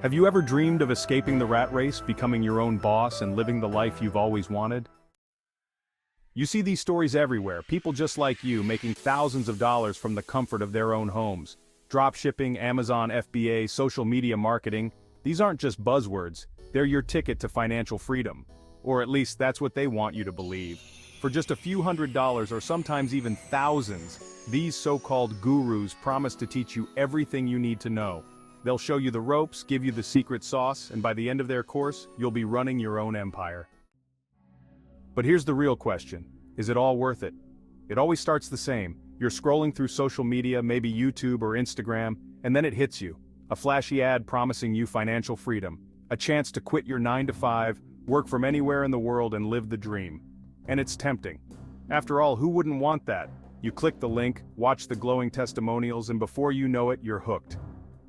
Have you ever dreamed of escaping the rat race, becoming your own boss, and living the life you've always wanted? You see these stories everywhere, people just like you making thousands of dollars from the comfort of their own homes. Dropshipping, Amazon FBA, social media marketing, these aren't just buzzwords, they're your ticket to financial freedom. Or at least that's what they want you to believe. For just a few $100s or sometimes even thousands, these so-called gurus promise to teach you everything you need to know. They'll show you the ropes, give you the secret sauce, and by the end of their course, you'll be running your own empire. But here's the real question. Is it all worth it? It always starts the same. You're scrolling through social media, maybe YouTube or Instagram, and then it hits you. A flashy ad promising you financial freedom. A chance to quit your 9-to-5, work from anywhere in the world and live the dream. And it's tempting. After all, who wouldn't want that? You click the link, watch the glowing testimonials, and before you know it, you're hooked.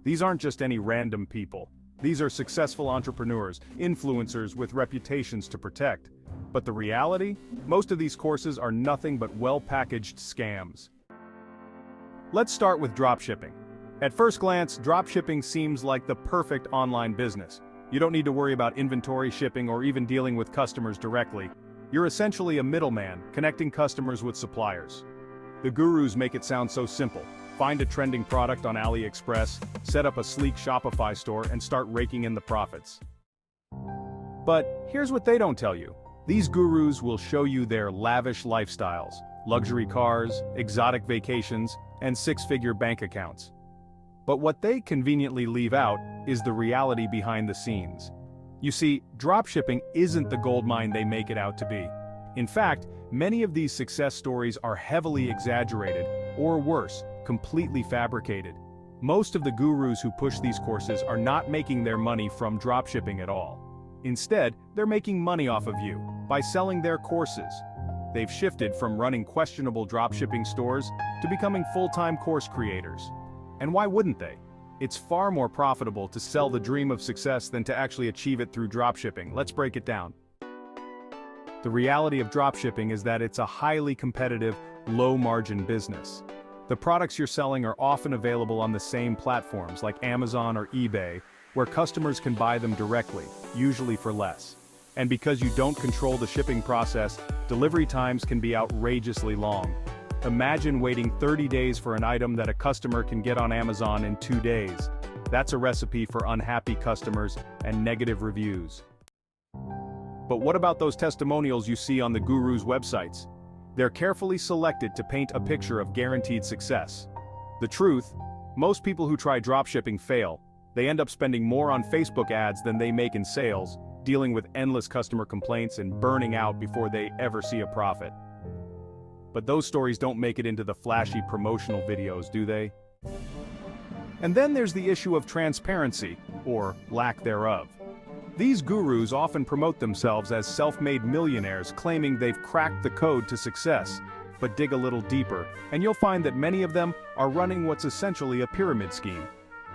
These aren't just any random people. These are successful entrepreneurs, influencers with reputations to protect. But the reality? Most of these courses are nothing but well-packaged scams. Let's start with dropshipping. At first glance, dropshipping seems like the perfect online business. You don't need to worry about inventory, shipping, or even dealing with customers directly. You're essentially a middleman, connecting customers with suppliers. The gurus make it sound so simple. Find a trending product on AliExpress, set up a sleek Shopify store, and start raking in the profits. But here's what they don't tell you. These gurus will show you their lavish lifestyles, luxury cars, exotic vacations, and six-figure bank accounts. But what they conveniently leave out is the reality behind the scenes. You see, dropshipping isn't the goldmine they make it out to be. In fact, many of these success stories are heavily exaggerated, or worse, completely fabricated. Most of the gurus who push these courses are not making their money from dropshipping at all. Instead, they're making money off of you by selling their courses. They've shifted from running questionable dropshipping stores to becoming full-time course creators. And why wouldn't they? It's far more profitable to sell the dream of success than to actually achieve it through dropshipping. Let's break it down. The reality of dropshipping is that it's a highly competitive, low-margin business. The products you're selling are often available on the same platforms like Amazon or eBay, where customers can buy them directly, usually for less. And because you don't control the shipping process, delivery times can be outrageously long. Imagine waiting 30 days for an item that a customer can get on Amazon in 2 days. That's a recipe for unhappy customers and negative reviews. But what about those testimonials you see on the gurus' websites? They're carefully selected to paint a picture of guaranteed success. The truth, most people who try dropshipping fail. They end up spending more on Facebook ads than they make in sales, dealing with endless customer complaints and burning out before they ever see a profit. But those stories don't make it into the flashy promotional videos, do they? And then there's the issue of transparency, or lack thereof. These gurus often promote themselves as self-made millionaires, claiming they've cracked the code to success. But dig a little deeper, and you'll find that many of them are running what's essentially a pyramid scheme.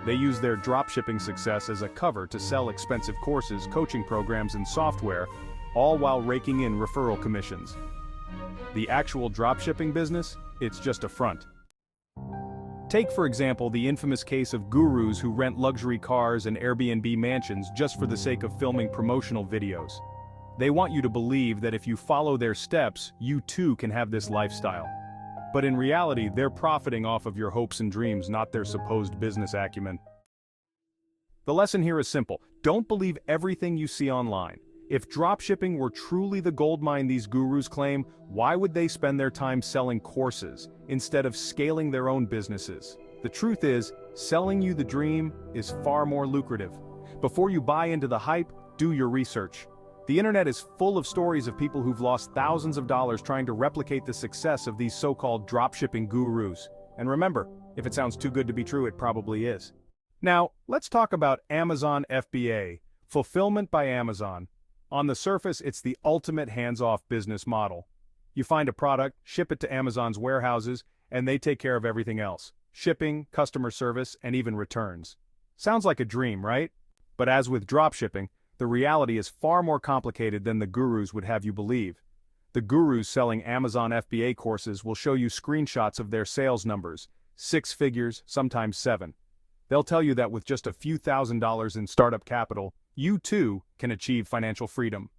They use their dropshipping success as a cover to sell expensive courses, coaching programs, and software, all while raking in referral commissions. The actual dropshipping business, it's just a front. Take, for example, the infamous case of gurus who rent luxury cars and Airbnb mansions just for the sake of filming promotional videos. They want you to believe that if you follow their steps, you too can have this lifestyle. But in reality, they're profiting off of your hopes and dreams, not their supposed business acumen. The lesson here is simple. Don't believe everything you see online. If dropshipping were truly the goldmine these gurus claim, why would they spend their time selling courses instead of scaling their own businesses? The truth is, selling you the dream is far more lucrative. Before you buy into the hype, do your research. The internet is full of stories of people who've lost thousands of dollars trying to replicate the success of these so-called dropshipping gurus. And remember, if it sounds too good to be true, it probably is. Now, let's talk about Amazon FBA, Fulfillment by Amazon. On the surface, it's the ultimate hands-off business model. You find a product, ship it to Amazon's warehouses, and they take care of everything else. Shipping, customer service, and even returns. Sounds like a dream, right? But as with dropshipping, the reality is far more complicated than the gurus would have you believe. The gurus selling Amazon FBA courses will show you screenshots of their sales numbers, 6 figures, sometimes 7. They'll tell you that with just a few $1,000s in startup capital, you too can achieve financial freedom.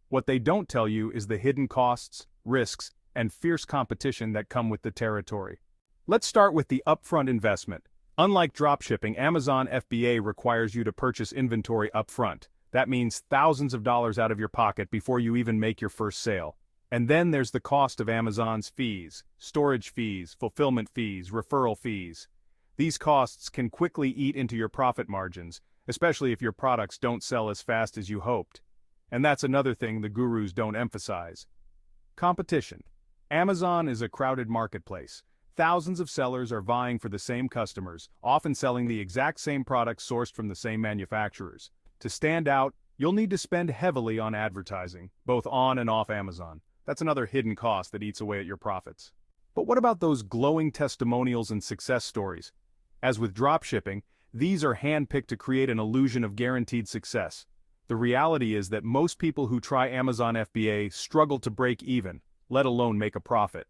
What they don't tell you is the hidden costs, risks, and fierce competition that come with the territory. Let's start with the upfront investment. Unlike dropshipping, Amazon FBA requires you to purchase inventory upfront. That means thousands of dollars out of your pocket before you even make your first sale. And then there's the cost of Amazon's fees, storage fees, fulfillment fees, referral fees. These costs can quickly eat into your profit margins, especially if your products don't sell as fast as you hoped. And that's another thing the gurus don't emphasize. Competition. Amazon is a crowded marketplace. Thousands of sellers are vying for the same customers, often selling the exact same products sourced from the same manufacturers. To stand out, you'll need to spend heavily on advertising, both on and off Amazon. That's another hidden cost that eats away at your profits. But what about those glowing testimonials and success stories? As with dropshipping, these are handpicked to create an illusion of guaranteed success. The reality is that most people who try Amazon FBA struggle to break even, let alone make a profit.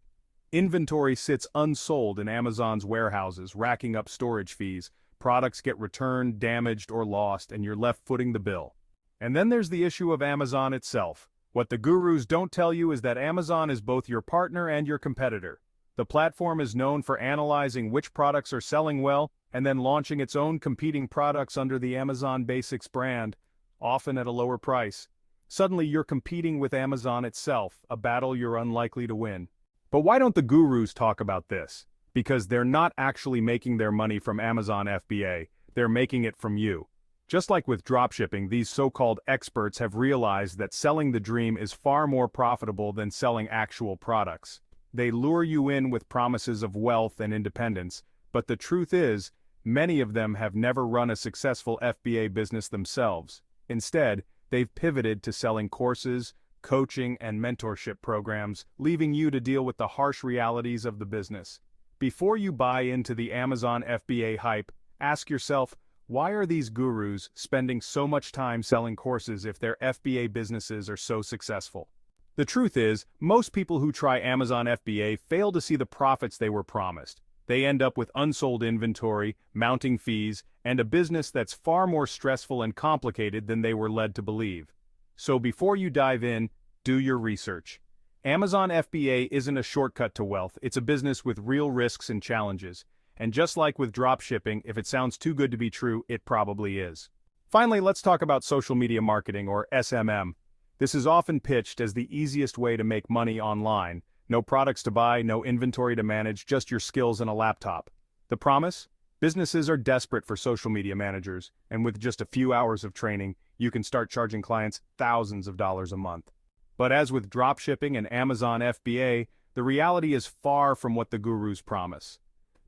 Inventory sits unsold in Amazon's warehouses, racking up storage fees. Products get returned, damaged, or lost, and you're left footing the bill. And then there's the issue of Amazon itself. What the gurus don't tell you is that Amazon is both your partner and your competitor. The platform is known for analyzing which products are selling well and then launching its own competing products under the Amazon Basics brand, often at a lower price. Suddenly you're competing with Amazon itself, a battle you're unlikely to win. But why don't the gurus talk about this? Because they're not actually making their money from Amazon FBA, they're making it from you. Just like with dropshipping, these so-called experts have realized that selling the dream is far more profitable than selling actual products. They lure you in with promises of wealth and independence, but the truth is, many of them have never run a successful FBA business themselves. Instead, they've pivoted to selling courses, coaching, and mentorship programs, leaving you to deal with the harsh realities of the business. Before you buy into the Amazon FBA hype, ask yourself, why are these gurus spending so much time selling courses if their FBA businesses are so successful? The truth is, most people who try Amazon FBA fail to see the profits they were promised. They end up with unsold inventory, mounting fees, and a business that's far more stressful and complicated than they were led to believe. So before you dive in, do your research. Amazon FBA isn't a shortcut to wealth, it's a business with real risks and challenges. And just like with dropshipping, if it sounds too good to be true, it probably is. Finally, let's talk about social media marketing, or SMM. This is often pitched as the easiest way to make money online. No products to buy, no inventory to manage, just your skills and a laptop. The promise? Businesses are desperate for social media managers, and with just a few hours of training, you can start charging clients thousands of dollars a month. But as with dropshipping and Amazon FBA, the reality is far from what the gurus promise.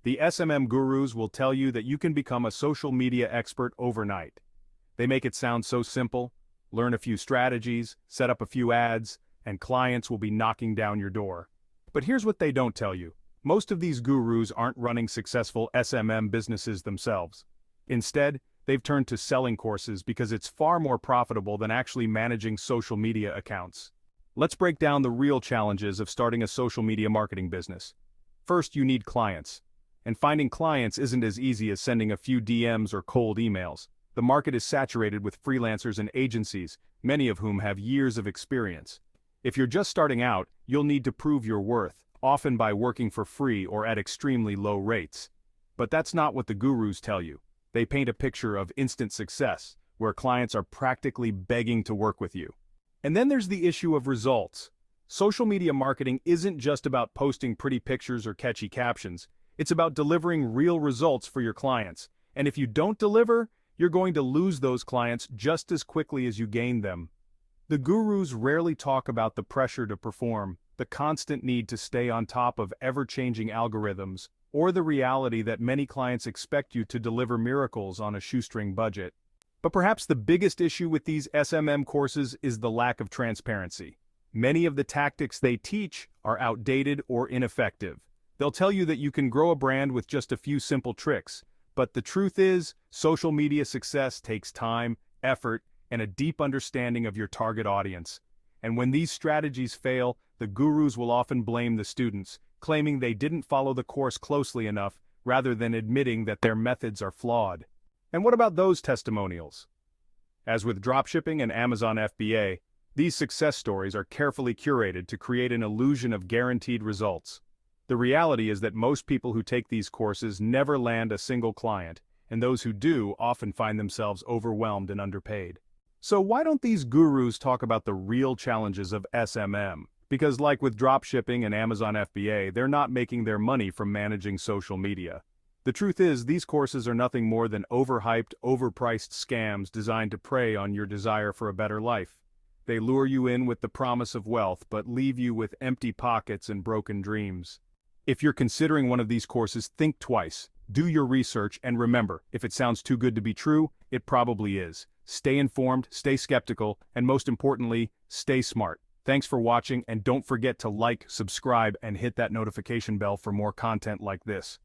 The SMM gurus will tell you that you can become a social media expert overnight. They make it sound so simple. Learn a few strategies, set up a few ads, and clients will be knocking down your door. But here's what they don't tell you. Most of these gurus aren't running successful SMM businesses themselves. Instead, they've turned to selling courses because it's far more profitable than actually managing social media accounts. Let's break down the real challenges of starting a social media marketing business. First, you need clients. And finding clients isn't as easy as sending a few DMs or cold emails. The market is saturated with freelancers and agencies, many of whom have years of experience. If you're just starting out, you'll need to prove your worth, often by working for free or at extremely low rates. But that's not what the gurus tell you. They paint a picture of instant success, where clients are practically begging to work with you. And then there's the issue of results. Social media marketing isn't just about posting pretty pictures or catchy captions. It's about delivering real results for your clients. And if you don't deliver, you're going to lose those clients just as quickly as you gain them. The gurus rarely talk about the pressure to perform, the constant need to stay on top of ever-changing algorithms, or the reality that many clients expect you to deliver miracles on a shoestring budget. But perhaps the biggest issue with these SMM courses is the lack of transparency. Many of the tactics they teach are outdated or ineffective. They'll tell you that you can grow a brand with just a few simple tricks. But the truth is, social media success takes time, effort, and a deep understanding of your target audience. And when these strategies fail, the gurus will often blame the students, claiming they didn't follow the course closely enough, rather than admitting that their methods are flawed. And what about those testimonials? As with dropshipping and Amazon FBA, these success stories are carefully curated to create an illusion of guaranteed results. The reality is that most people who take these courses never land a single client, and those who do often find themselves overwhelmed and underpaid. So why don't these gurus talk about the real challenges of SMM? Because like with dropshipping and Amazon FBA, they're not making their money from managing social media. The truth is, these courses are nothing more than overhyped, overpriced scams designed to prey on your desire for a better life. They lure you in with the promise of wealth, but leave you with empty pockets and broken dreams. If you're considering one of these courses, think twice, do your research, and remember, if it sounds too good to be true, it probably is. Stay informed, stay skeptical, and most importantly, stay smart. Thanks for watching, and don't forget to like, subscribe, and hit that notification bell for more content like this.